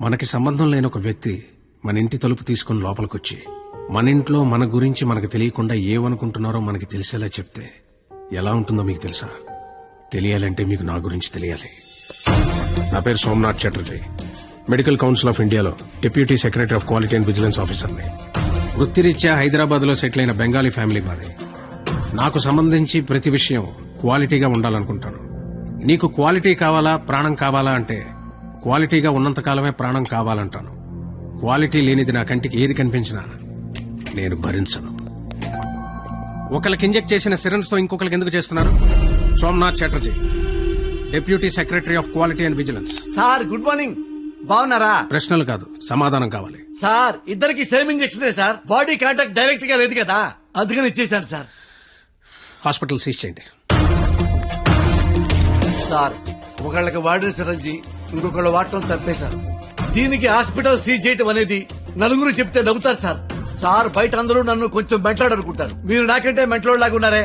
మనకి సంబంధం లేని ఒక వ్యక్తి మన ఇంటి తలుపు తీసుకుని లోపలికొచ్చి మన ఇంట్లో మన గురించి మనకు తెలియకుండా ఏమనుకుంటున్నారో మనకి తెలిసేలా చెప్తే ఎలా ఉంటుందో మీకు తెలుసా? తెలియాలంటే మీకు నా గురించి తెలియాలి. నా పేరు Somnath Chatterjee. Medical council of ఇండియాలో deputy secretary of quality and vigilance ఆఫీసర్ని. వృత్తిరీత్యా హైదరాబాద్ లో సెటిల్ అయిన బెంగాలీ ఫ్యామిలీ మాది. నాకు సంబంధించి ప్రతి విషయం క్వాలిటీగా ఉండాలనుకుంటాను. నీకు క్వాలిటీ కావాలా, ప్రాణం కావాలా అంటే క్వాలిటీగా ఉన్నంతకాలమే ప్రాణం కావాలంటాను. క్వాలిటీ లేనిది నా కంటికి ఏది కనిపించినా నేను భరించను. ఒకరికి ఇంజెక్ట్ చేసిన సిరంజ్ తో ఇంకొకరికి ఎందుకు చేస్తున్నారు? Somnath Chatterjee, deputy secretary of quality and vigilance. Sir good morning. బాగున్నారా? ప్రశ్నలు కాదు, సమాధానం కావాలి. సార్ ఇద్దరికి same injection sir. Body contact direct గా లేదు కదా, అందుకని ఇచ్చేసాను సార్. హాస్పిటల్ సీజ్ చేయండి. సార్ ఒకళ్ళకి వాడిన సిరంజి ఇంకొకళ్ళు వాడటం తప్పే సార్. దీనికి హాస్పిటల్ సీజ్ చేయటం అనేది నలుగురు చెప్తే నవ్వుతారు సార్. సార్ బయట అందరూ నన్ను కొంచెం మెంట్లాడనుకుంటారు. మీరు నాకంటే మెంట్లోలాగా ఉన్నారే,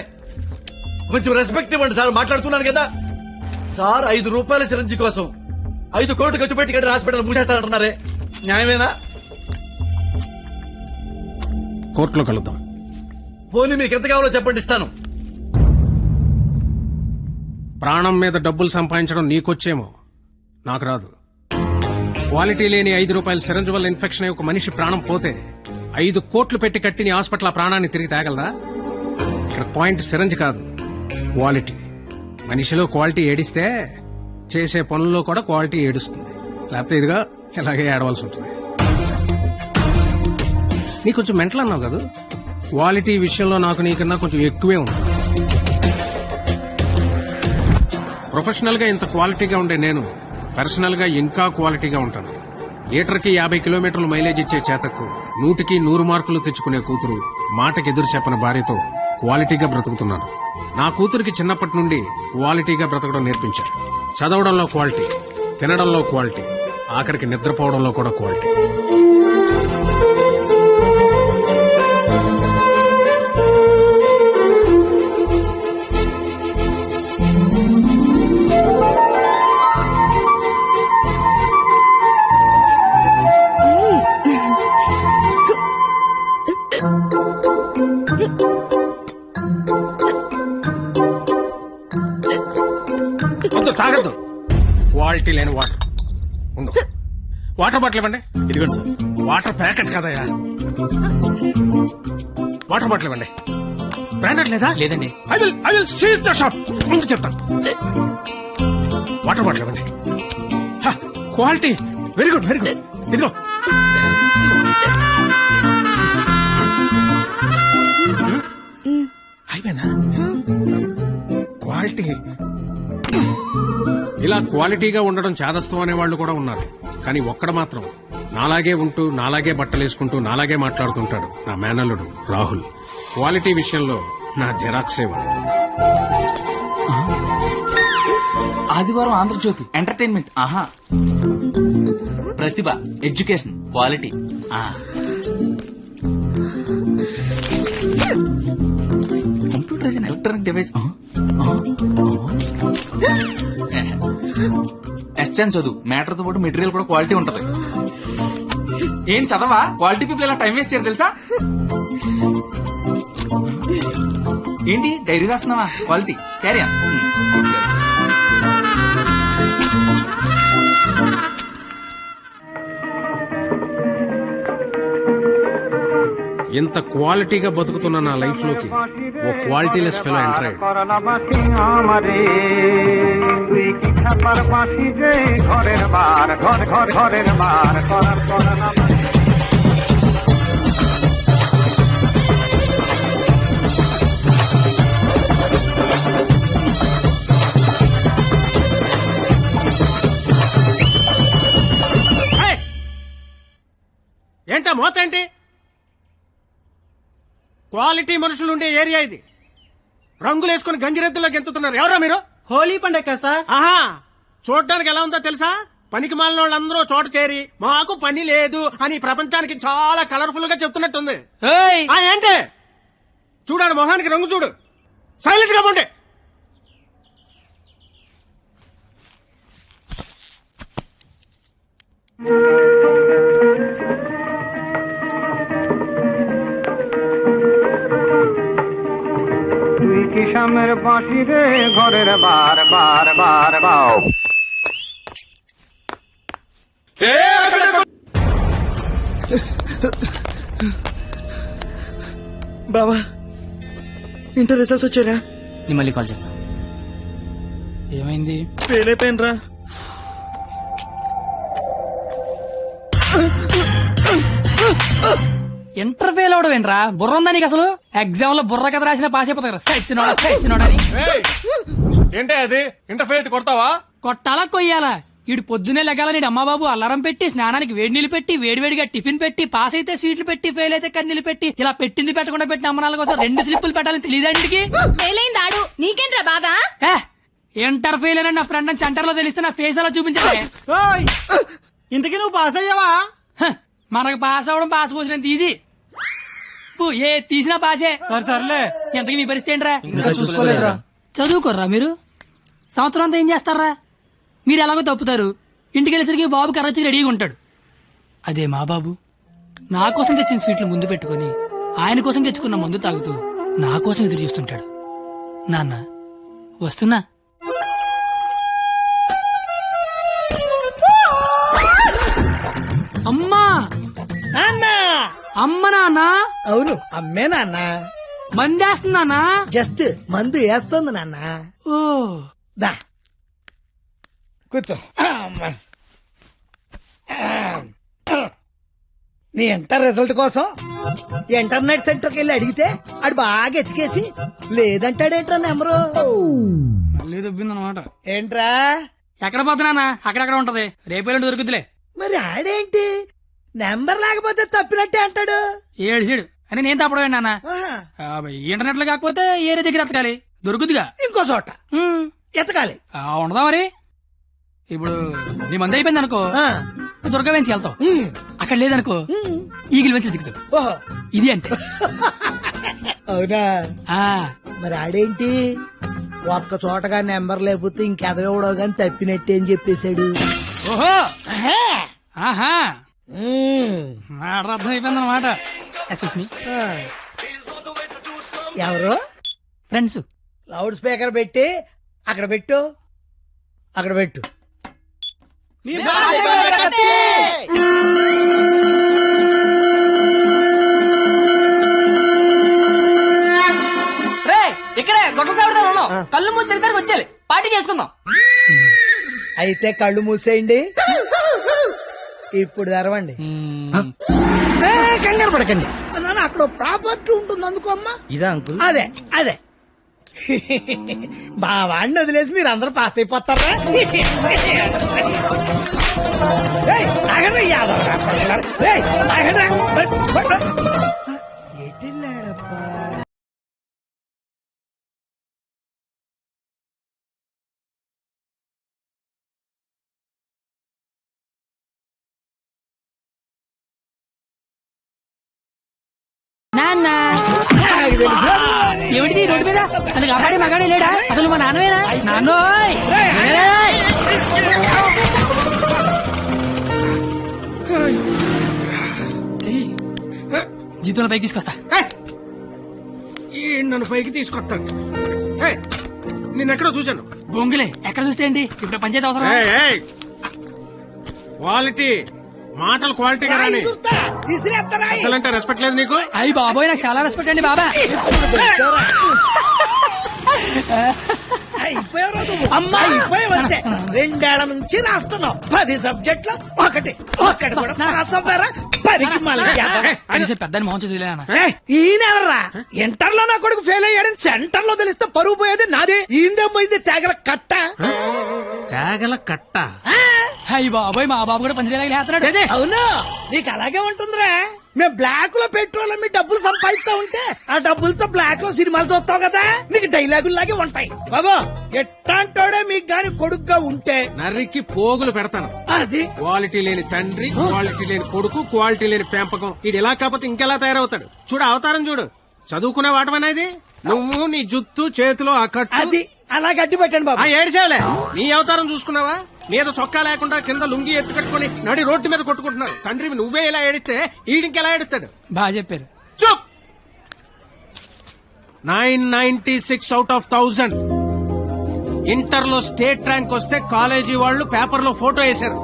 కొంచెం రెస్పెక్ట్ ఇవ్వండి సార్. మాట్లాడుతున్నాను కదా సార్. 5 రూపాయల సిరంజి కోసం 5 కోట్లు ఖర్చు పెట్టి కట్టిన హాస్పిటల్ మూసేస్తానంటున్నారే, న్యాయమేనా? కోర్టులో కలుద్దాం. పోనీ మీకు ఎంత కావాలో చెప్పండి, ఇస్తాను. ప్రాణం మీద డబ్బులు సంపాదించడం నీకొచ్చేమో, నాకు రాదు. క్వాలిటీ లేని 5 రూపాయల సిరంజ్ వల్ల ఇన్ఫెక్షన్ అయ్యి ఒక మనిషి ప్రాణం పోతే 5 కోట్లు పెట్టి కట్టిన హాస్పిటల్ ఆ ప్రాణాన్ని తిరిగి తేగలదా? ఇక్కడ పాయింట్ సిరంజ్ కాదు, క్వాలిటీ. మనిషిలో క్వాలిటీ ఏడిస్తే చేసే పనుల్లో కూడా క్వాలిటీ ఏడుస్తుంది. లేకపోతే ఇదిగా ఇలాగే ఏడవలసి ఉంటుంది. నీకు కొంచెం మెంటల్ అన్నావు కదా, క్వాలిటీ విషయంలో నాకు నీకన్నా కొంచెం ఎక్కువే ఉంది. ప్రొఫెషనల్ గా ఇంత క్వాలిటీగా ఉండే నేను పర్సనల్ గా ఇంకా క్వాలిటీగా ఉంటాను. లీటర్కి 50 కిలోమీటర్లు మైలేజ్ ఇచ్చే చేతకు 100కి 100 మార్కులు తెచ్చుకునే కూతురు, మాటకి ఎదురు చెప్పని భార్యతో క్వాలిటీగా బ్రతుకుతున్నాను. నా కూతురికి చిన్నప్పటి నుండి క్వాలిటీగా బ్రతకడం నేర్పించారు. చదవడంలో క్వాలిటీ, తినడంలో క్వాలిటీ, ఆఖరికి నిద్రపోవడంలో కూడా క్వాలిటీ. తాగద్దు, క్వాలిటీ లేని వాటర్ ఉండు. వాటర్ బాటిల్ ఇవ్వండి. ఇదిగోండి సార్. వాటర్ ప్యాకెట్ కదయ్యా, వాటర్ బాటిల్ ఇవ్వండి. బ్రాండెడ్ లేదా? లేదండి. I will seize the shop. ముందు చెప్తాను. వాటర్ బాటిల్ ఇవ్వండి. Quality very good, very good. ఇదిగో అయిపోయిందా? క్వాలిటీ. ఇలా క్వాలిటీగా ఉండడం చాదస్తం అనే వాళ్ళు కూడా ఉన్నారు. కానీ ఒక్కడ మాత్రం నాలాగే ఉంటూ, నాలాగే బట్టలేసుకుంటూ, నాలాగే మాట్లాడుతుంటాడు. నా మేనల్లుడు రాహుల్. క్వాలిటీ విషయంలో నా జెరాక్సే వాడు. ఆదివారం ఆంధ్రజ్యోతి ఎంటర్టైన్మెంట్. ఆహా, ప్రతిభ, education, quality. Computer is electronic device. ఎస్ఎన్ చదువు, మ్యాటర్ తో పాటు మెటీరియల్ కూడా క్వాలిటీ ఉంటది. ఏంటి చదవా? క్వాలిటీ పీపుల్ ఇలా టైం వేస్ట్ చేయరు తెలుసా? ఏంటి డైరీ రాస్తున్నావా? Quality carry on. ఇంత క్వాలిటీగా బతుకుతున్న నా లైఫ్ లోకి ఓ క్వాలిటీలెస్ ఫెలో ఎంటర్ అయ్యాడు. ఏంటా మోత ఏంటి? క్వాలిటీ మనుషులుండే ఏరియా ఇది. రంగులేసుకుని గంగిరెద్దులోకి ఎంతుతున్నారు. ఎవరా మీరు? హోలీ పండగ సార్. ఆహా, చూడడానికి ఎలా ఉందో తెలుసా? పనికి మాలిన వాళ్ళందరూ చోట చేరి మాకు పని లేదు అని ప్రపంచానికి చాలా కలర్ఫుల్ గా చెప్తున్నట్టుంది. ఏంటి చూడాడు, మొహానికి రంగు చూడు. సైలెంట్ గా ఉండే. মনের বাঁশি রে ঘরের বার বার বার বাও। బావా ఇంటర్ రిజల్ట్స్ వచ్చారా? నేను మళ్ళీ కాల్ చేస్తా. ఏమైంది? ఫెయిల్ అయిపోయినరా. ఇంటర్ ఫెయిల్ అవడం ఏంట్రా? బుర్ర ఉందా నీకు అసలు? ఎగ్జామ్ లో బుర్ర కథ రాసిన పాస్ అయిపోతారు. సచ్చినోడని ఏంటే అది ఇంటర్ఫేర్ కొడతావా? కొట్టాలా కొయ్యాలా? ఈడు పొద్దునే లెగాల నీడు అమ్మబాబు అల్లారం పెట్టి స్నానానికి వేడి నీళ్ళు పెట్టి వేడివేడిగా టిఫిన్ పెట్టి పాస్ అయితే స్వీట్లు పెట్టి ఫెయిల్ అయితే కన్నీళ్ళు పెట్టి ఇలా పెట్టింది పెట్టకుండా పెట్టిన అమ్మనాల కోసం 2 స్లిప్పులు పెట్టాలని తెలియదండికి. ఫెయిలైందాడు నీకేంట్రా బాధ? ఇంటర్ ఫెయిల్ అని నా ఫ్రెండ్ అని సెంటర్ లో తెలిస్తే నా ఫేస్ అలా చూపించాలి. ఇంతకీ నువ్వు పాస్ అయ్యావా? మనకు పాస్ అవడం పాస్ పోసినంత ఈజీ. ఏ తీసినా పాసే. సర్లే. ఎంతకీ మీ పరిస్థితి ఏంట్రా? చూసుకోలేదురా. చదువుకోర్రా మీరు? సంవత్సరం అంతా ఏం చేస్తారా? మీరు ఎలాగో తప్పుతారు. ఇంటికి వెళ్ళేసరికి బాబు కర్రొచ్చి రెడీగా ఉంటాడు. అదే మా బాబు నా కోసం తెచ్చిన స్వీట్లు ముందు పెట్టుకుని ఆయన కోసం తెచ్చుకున్న మందు తాగుతూ నా కోసం ఎదురు చూస్తుంటాడు. నాన్న వస్తున్నా. అమ్మా నాన్న. అమ్మ నాన్న. అవును అమ్మే నాన్న. మందేస్తున్నానా? జస్ట్ మందు వేస్తుంది నాన్న. ఓ దా కూర్చో. అమ్మా. నీ ఇంటర్ రిజల్ట్ కోసం ఇంటర్నెట్ సెంటర్ కి వెళ్ళి అడిగితే ఆడు బాగా ఎతికేసి లేదంటాడేంట్రా నెంబరు. మళ్ళీ దొబ్బిందనమాట. ఏంట్రా? ఎక్కడ పోతున్నానా? అక్కడక్కడ ఉంటది. రేపేళ్ళు దొరుకుతులే. మరి ఆడేంటి నెంబర్ లేకపోతే తప్పినట్టే అంటాడు. ఏడు అని నేను తప్పడం నాన్న. ఆహా. ఇంటర్నెట్ లో కాకపోతే ఏరే దగ్గర ఎతకాలి. దొరుకుతుగా ఇంకో చోట ఎతకాలి. ఉండదా మరి? ఇప్పుడు నీ మంది అయిపోయింది అనుకో, ఆ. దుర్గా వెంచి వెళ్తావు. అక్కడ లేదనుకో ఈగిల్ వెంచి దిగుతావు. ఓహో ఇది అంటే అవునా? ఆ మరి ఆడేంటి ఒక్క చోటగా నెంబర్ లేకపోతే ఇంకెదవడో గాని తప్పినట్టే అని చెప్పేశాడు. ఓహో ఆహా. ఆహా ఉమ్. మాట అర్థం అయిపోయింది అనమాట. ఆ. ఎవరు? ఫ్రెండ్స్. లౌడ్ స్పీకర్ పెట్టి అక్కడ పెట్టు. అక్కడ పెట్టు. రే ఇక్కడే గొడవ సాగుతారు ఉన్నాం. కళ్ళు మూసి తెరిసరికి వచ్చేయాలి. పార్టీ చేసుకుందాం. అయితే కళ్ళు మూసేయండి. ఇప్పుడు తెరవండి. కంగారు పడకండి నాన్న. అక్కడ ప్రాపర్టీ ఉంటుంది అందుకో అమ్మా. ఇదా అంకుల్? అదే అదే. బావాడిని వదిలేసి మీరు అందరూ పాస్ అయిపోతారా? ఏయ్, ఆగండి, యాదవరా పిల్లలు. ఏయ్, ఆగండి. ఎటెళ్ళాడప్పా? నాన్న ఏమిటి రోడ్డు మీద తనకి కాపాడే మగాడే లేడా? అసలు మా నాన్నవేనా? నాన్నోయ్ జీతంలో పైకి తీసుకొస్తా. నన్ను పైకి తీసుకొస్తాను. నిన్నెక్కడో చూశాను. బొంగులే ఎక్కడ చూస్తే ఏంటి? ఇప్పుడు పంచాయతీ అవసరం. క్వాలిటీ మాటలు క్వాలిటీగా రాని. అసలంటే రెస్పెక్ట్ లేదు నీకు? అయ్యి బాబోయ్ నాకు చాలా రెస్పెక్ట్ అండి బాబా. అమ్మా అయిపోయావంతే. 2 ఏళ్ల నుంచి రాస్తున్నావు 10 సబ్జెక్టులు ఒకటి కూడా రాస్తారా? 10కి మళ్ళీ కనీసం పెద్దని మోహన్ చూసి ఈయనెవర్రా? ఇంటర్ లో నా కొడుకు ఫెయిల్ అయ్యాడని సెంటర్ లో తెలిస్తే పరుగు పోయేది నాది. ఈందేమైంది తేగల కట్ట. తేగల కట్ట? అయ్యి బాబోయ్ మా బాబు కూడా పంచలేలాగా లేస్తున్నాడు. అవును నీకు అలాగే ఉంటుందిరా. మేము బ్లాక్ లో పెట్రోల్ మీ డబ్బులు సంపాదిస్తా ఉంటే ఆ డబ్బులతో బ్లాక్ లో సినిమాలు చూస్తావు కదా. నీకు డైలాగుల్లాగే ఉంటాయి బాబా. ఎట్టాంటోడే మీకు గాని కొడుకుగా ఉంటే నర్రికి పోగులు పెడతాను. అది క్వాలిటీ లేని తండ్రి, క్వాలిటీ లేని కొడుకు, క్వాలిటీ లేని పెంపకం. ఇది ఎలా కాకపోతే ఇంకెలా తయారవుతాడు? చూడు అవతారం చూడు. చదువుకునే వాటమనేది నువ్వు నీ జుత్తు చేతిలో ఆ కట్టు. అది అలా గట్టి పెట్టండి బాబా. ఏడ్చావులే. నీ అవతారం చూసుకున్నావా? మీద చొక్కా లేకుండా కింద లుంగి ఎత్తు కట్టుకుని నడి రోడ్డు మీద కొట్టుకుంటున్నాడు. తండ్రివి నువ్వే ఇలా ఏడిస్తే ఈడింకెలా ఏడుస్తాడు? బాగా చెప్పారు. చూప్. 996 అవుట్ ఆఫ్ 1000. ఇంటర్ లో స్టేట్ ర్యాంక్ వస్తే కాలేజీ వాళ్ళు పేపర్ లో ఫోటో వేశారు.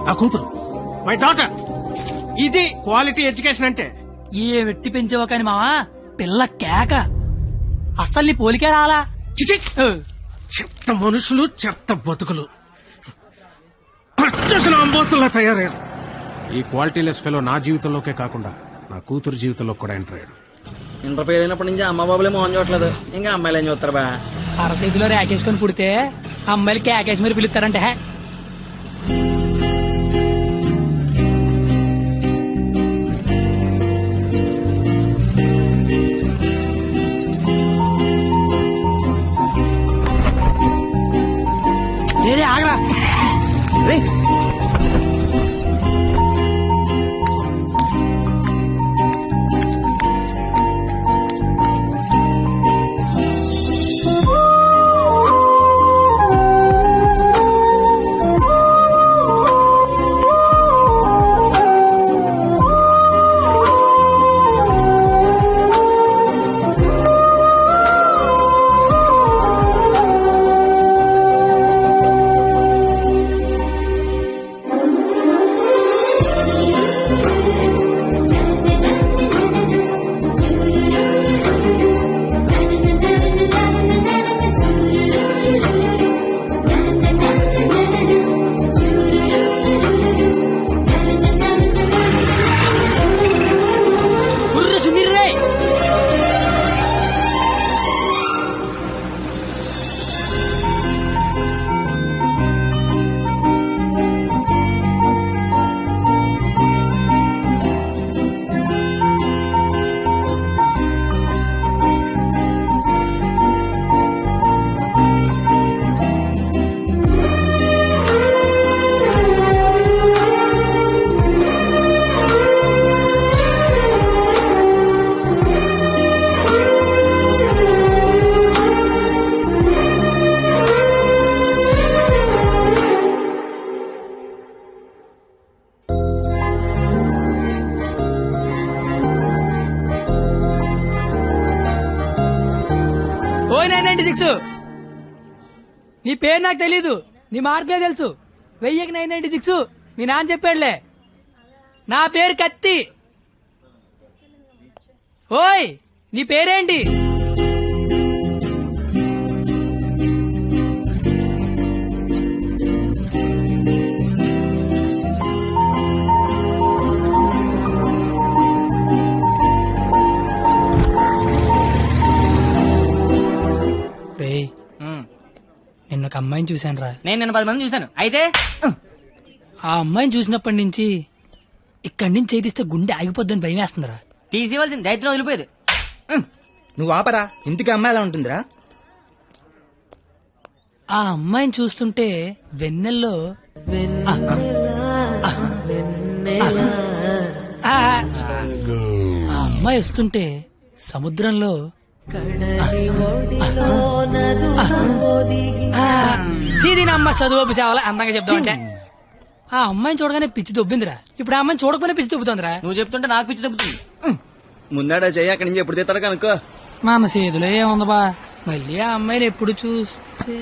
ఆ కూతురు మై డాటర్. ఇది క్వాలిటీ ఎడ్యుకేషన్ అంటే. ఏ వెట్టి పెంచావో కాని మావా పిల్ల కేక. అస్సలు నీ పోలికే రాలా. చిచి! చెత్త మనుషులు, చెత్త బతుకులు, పచ్చసిన అంబోతుల్లా తయారయ్యారు. ఈ క్వాలిటీలెస్ ఫెలో నా జీవితంలోకే కాకుండా నా కూతురు జీవితంలో కూడా ఎంటర్ అయ్యాడు. ఇంటర్ ఫెయిల్ అయినప్పటి నుంచి అమ్మ బాబులే మోహన్ చూడట్లేదు, ఇంకా అమ్మాయిలు ఏం చూస్తారు బా. అరచేతిలో ర్యాకేసుకొని పుడితే అమ్మాయిలు కేకేసి మరి పిలుస్తారంటే. ఆగరా నీ పేరు నాకు తెలీదు, నీ మార్కులే తెలుసు. 1000కి 996 మీ నాన్న చెప్పాడులే. నా పేరు కత్తి. ఓయ్ నీ పేరేంటి? నిన్న ఒక అమ్మాయిని చూశాను రా. నేను నిన్న 10 మంది చూశాను. అయితే ఆ అమ్మాయిని చూసినప్పటి నుంచి ఇక్కడి నుంచి చేతిస్తే గుండె ఆగిపోద్దని భయం వేస్తుందిరా. తీసివలసిన దైత్యం వదిలిపోయేది. నువ్వు ఆపరా, ఇంటికి అమ్మాయి ఎలా ఉంటుందిరా? ఆ అమ్మాయిని చూస్తుంటే వెన్నెల్లో ఆ అమ్మాయి వస్తుంటే సముద్రంలో అమ్మ చదువు సేవలు అందంగా చెప్తామంటే ఆ అమ్మాయిని చూడగానే పిచ్చి దొబ్బిందిరా. ఇప్పుడు ఆ అమ్మాయిని చూడకపోయినా పిచ్చి దొబ్బుతుందిరా. నువ్వు చెప్తుంటే నాకు పిచ్చి దొబ్బుతుంది. ముందాడా చెయ్యి, అక్కడి నుంచి ఎప్పుడు తీస్తాడు కనుక్కో. మన చేతిలో ఏముంది బా, మళ్ళీ ఆ అమ్మాయిని ఎప్పుడు చూస్తే.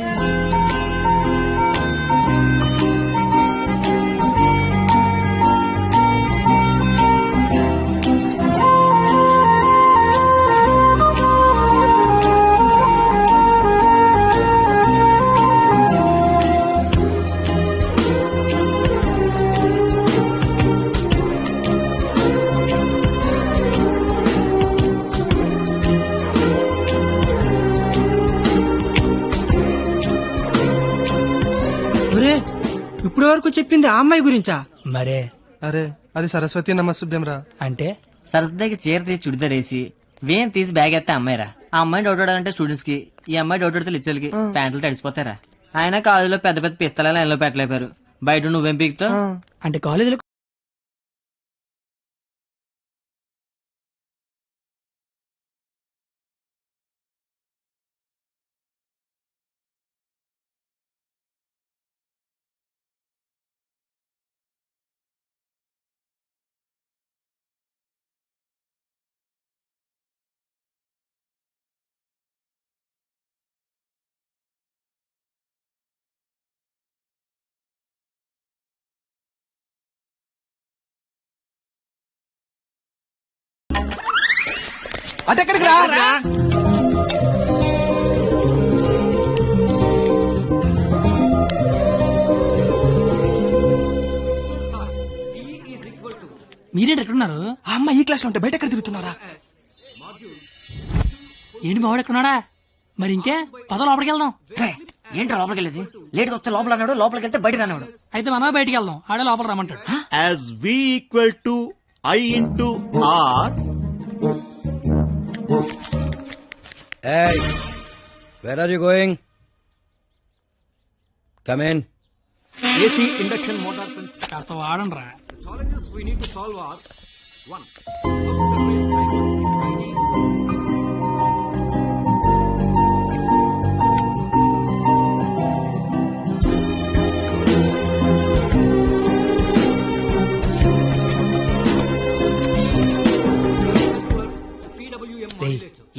ఇప్పుడు వరకు చెప్పింది ఆ అమ్మాయి గురించా? మరే అరే అది సరస్వతి నమస్సుభ్యం రా. అంటే సరస్వతికి చీర తీసి చుడిదార్ వేసి వేన్ తీసి బ్యాగ్ ఎత్తే అమ్మాయిరా. ఆ అమ్మాయి డౌట్ అంటే స్టూడెంట్స్ కి, ఈ అమ్మాయి డౌట్ అడితే లిచ్చర్లకి ప్యాంట్లు తడిసిపోతారా. ఆయన కాలేజీలో పెద్ద పెద్ద పిస్తల లైన్ లో పెట్టలేపారు. బయట నువ్వేం పీకుతావు? అంటే కాలేజీలో అదెక్కడికి రా? మీరేంటి ఎక్కడున్నారు? ఆ అమ్మాయి ఈ క్లాస్ లో ఉంటే బయట ఎక్కడ తిరుగుతున్నారా? ఏంటి మావాడు ఎక్కడున్నాడా? మరి ఇంకే పద లోపలికి వెళ్దాం. ఏంట్రా లోపలికి వెళ్ళేది? లేట్గా వస్తే లోపల అన్నాడు, లోపలికి వెళ్తే బయట రానివాడు. అయితే మనమే బయటికి వెళ్దాం, ఆడే లోపల రమ్మంటాడు. As V equal to I into R. Hey, where are you going? Come in. AC induction motor principle. కాస్త వాడండి రా. Challenges we need to solve are 1.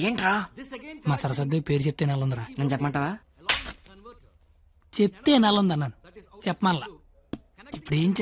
ఏంట్రా? మా సరస్వతి పేరు చెప్తే నెలందిరా. నేను చెప్పమంటావా? చెప్తే నెలంది అన్నాను, చెప్పమల్లా. ఇప్పుడు ఏం